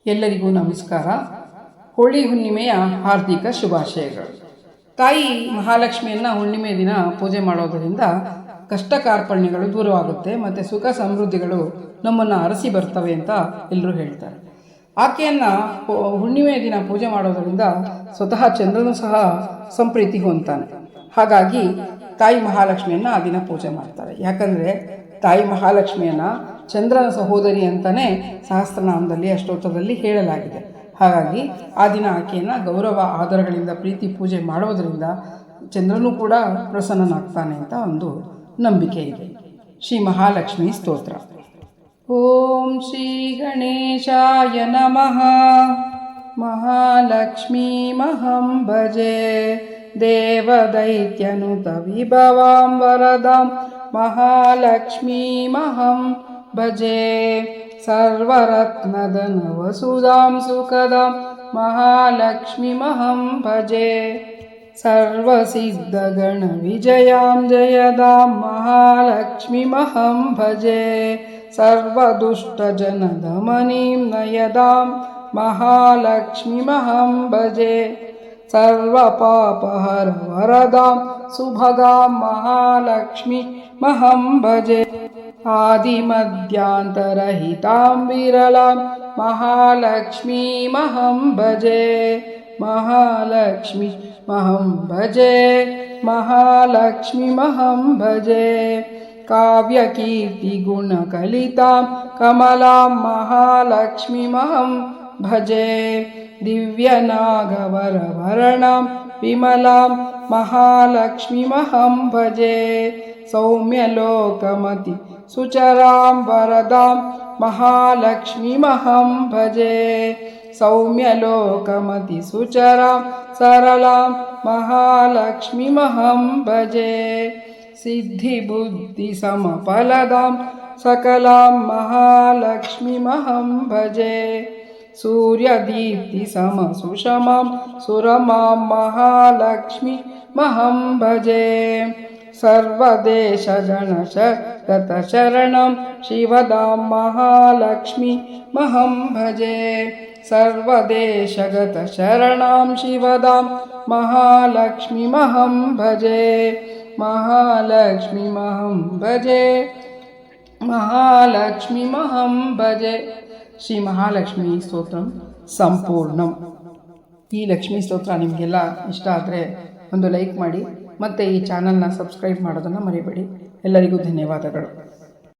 ಎಲ್ಲರಿಗೂ ನಮಸ್ಕಾರ. ಹೋಳಿ ಹುಣ್ಣಿಮೆಯ ಹಾರ್ದಿಕ ಶುಭಾಶಯಗಳು. ತಾಯಿ ಮಹಾಲಕ್ಷ್ಮಿಯನ್ನು ಹುಣ್ಣಿಮೆ ದಿನ ಪೂಜೆ ಮಾಡೋದರಿಂದ ಕಷ್ಟ ಕಾರ್ಪಣ್ಯಗಳು ದೂರವಾಗುತ್ತೆ ಮತ್ತು ಸುಖ ಸಮೃದ್ಧಿಗಳು ನಮ್ಮನ್ನು ಅರಸಿ ಬರ್ತವೆ ಅಂತ ಎಲ್ಲರೂ ಹೇಳ್ತಾರೆ. ಆಕೆಯನ್ನು ಹುಣ್ಣಿಮೆಯ ದಿನ ಪೂಜೆ ಮಾಡೋದರಿಂದ ಸ್ವತಃ ಚಂದ್ರನು ಸಹ ಸಂಪ್ರೀತಿ ಹೊಂದ್ತಾನೆ. ಹಾಗಾಗಿ ತಾಯಿ ಮಹಾಲಕ್ಷ್ಮಿಯನ್ನು ಆ ದಿನ ಪೂಜೆ ಮಾಡ್ತಾರೆ. ಯಾಕಂದರೆ ತಾಯಿ ಮಹಾಲಕ್ಷ್ಮಿಯನ್ನು ಚಂದ್ರನ ಸಹೋದರಿ ಅಂತಲೇ ಸಹಸ್ರನಾಮದಲ್ಲಿ ಅಷ್ಟೋತ್ತರದಲ್ಲಿ ಹೇಳಲಾಗಿದೆ. ಹಾಗಾಗಿ ಆ ದಿನ ಆಕೆಯನ್ನು ಗೌರವ ಆದರಗಳಿಂದ ಪ್ರೀತಿ ಪೂಜೆ ಮಾಡೋದರಿಂದ ಚಂದ್ರನೂ ಕೂಡ ಪ್ರಸನ್ನನಾಗ್ತಾನೆ ಅಂತ ಒಂದು ನಂಬಿಕೆ ಇದೆ. ಶ್ರೀ ಮಹಾಲಕ್ಷ್ಮಿ ಸ್ತೋತ್ರ. ಓಂ ಶ್ರೀ ಗಣೇಶಾಯ ನಮಃ. ಮಹಾಲಕ್ಷ್ಮೀಮಹಂ ಭಜೆ ದೇವದೈತ್ಯನುತ ವಿಭವಾಂ ವರದಾಂ. ಮಹಾಲಕ್ಷ್ಮೀಮಹಂ ಭಜೆ ಸರ್ವರತ್ನಧನವಸುಧಾಂ ಸುಖದಾಂ. ಮಹಾಲಕ್ಷ್ಮೀಮಹಂ ಭಜೆ ಸರ್ವಸಿದ್ಧಗಣವಿಜಯಾಂ ಜಯದಾಂ. ಮಹಾಲಕ್ಷ್ಮೀಮಹಂ ಭಜೆ ಸರ್ವದುಷ್ಟಜನದಮನೀಂ ನಯದಾಂ. ಮಹಾಲಕ್ಷ್ಮೀಮಹಂ ಭಜೆ ಸರ್ವಪಾಪಹರ ವರದಾಂ ಸುಭಗಾಂ. ಮಹಾಲಕ್ಷ್ಮೀಮಹಂ ಭಜೆ ಆದಿಮಧ್ಯಾಂತರಹಿತಾಂ ವಿರಳಾಂ. ಮಹಾಲಕ್ಷ್ಮೀಮಹಂ ಭಜೆ ಮಹಾಲಕ್ಷ್ಮೀಮಹಂ ಭಜೆ ಮಹಾಲಕ್ಷ್ಮೀಮಹಂ ಭಜೆ ಕಾವ್ಯಕೀರ್ತಿಗುಣಕಲಿತಾಂ ಕಮಲಾಂ. ಮಹಾಲಕ್ಷ್ಮೀಮಹಂ ಭಜೆ ದಿವ್ಯನಾಗವರವರಣಾಂ ವಿಮಲಾಂ. ಮಹಾಲಕ್ಷ್ಮೀಮಹಂ ಭಜೆ ಸೌಮ್ಯಲೋಕಮತಿ ಸುಚರಾಂ ವರದಾಂ. ಮಹಾಲಕ್ಷ್ಮೀಮಹಂ ಭಜೆ ಸೌಮ್ಯಲೋಕಮತಿ ಸುಚರಾಂ ಸರಳಾಂ. ಮಹಾಲಕ್ಷ್ಮೀಮಹಂ ಭಜೆ ಸಿದ್ಧಿಬುದ್ಧಿ ಸಮಫಲದಾಂ ಸಕಲಾಂ. ಮಹಾಲಕ್ಷ್ಮೀಮಹಂ ಭಜೆ ಸೂರ್ಯದೀಪ್ತಿ ಸಮ ಸುಷಮಾಂ ಸುರಮಾಂ. ಮಹಾಲಕ್ಷ್ಮೀಮಹಂ ಭಜೆ ಸರ್ವದೇಶಗಣಶಗತ ಶರಣಂ ಶಿವದಾಂ. ಮಹಾಲಕ್ಷ್ಮೀಮಹಂ ಭಜೆ ಸರ್ವದೇಶಗತ ಶರಣಾಂ ಶಿವದಾಂ. ಮಹಾಲಕ್ಷ್ಮೀಮಹಂ ಭಜೆ ಮಹಾಲಕ್ಷ್ಮೀಮಹಂ ಭಜೆ ಮಹಾಲಕ್ಷ್ಮೀಮಹಂ ಭಜೆ. ಶ್ರೀ ಮಹಾಲಕ್ಷ್ಮಿ ಸ್ತೋತ್ರಂ ಸಂಪೂರ್ಣಂ. ಈ ಲಕ್ಷ್ಮೀ ಸ್ತೋತ್ರ ನಿಮಗೆಲ್ಲ ಇಷ್ಟ ಆದರೆ ಒಂದು ಲೈಕ್ ಮಾಡಿ ಮತ್ತು ಈ ಚಾನಲ್ನ ಸಬ್ಸ್ಕ್ರೈಬ್ ಮಾಡೋದನ್ನು ಮರಿಬೇಡಿ. ಎಲ್ಲರಿಗೂ ಧನ್ಯವಾದಗಳು.